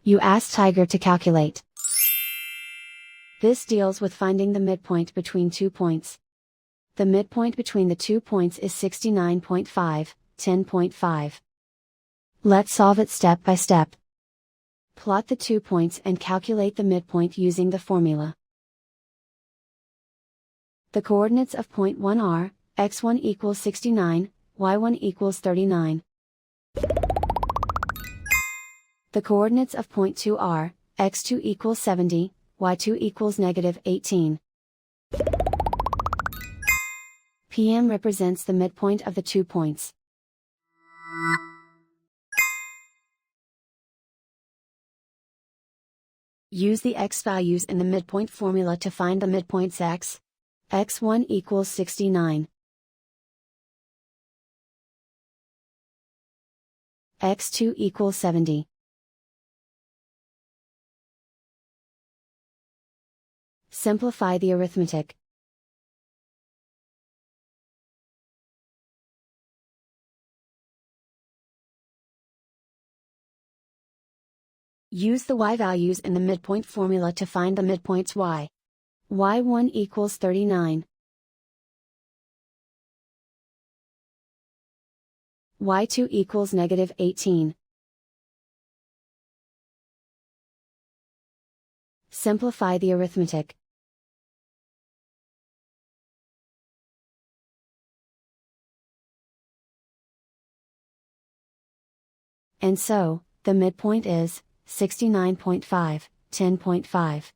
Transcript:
You ask Tiger to calculate. This deals with finding the midpoint between 2 points. The midpoint between the 2 points is 69.5, 10.5. Let's solve it step by step. Plot the 2 points and calculate the midpoint using the formula. The coordinates of point 1 are, x1 equals 69, y1 equals 39. The coordinates of point 2 are, x2 equals 70, y2 equals negative 18. PM represents the midpoint of the 2 points. Use the x values in the midpoint formula to find the midpoints x. x1 equals 69. x2 equals 70. Simplify the arithmetic. Use the y values in the midpoint formula to find the midpoints y. y1 equals 39. y2 equals negative 18. Simplify the arithmetic. And so, the midpoint is 69.5, 10.5.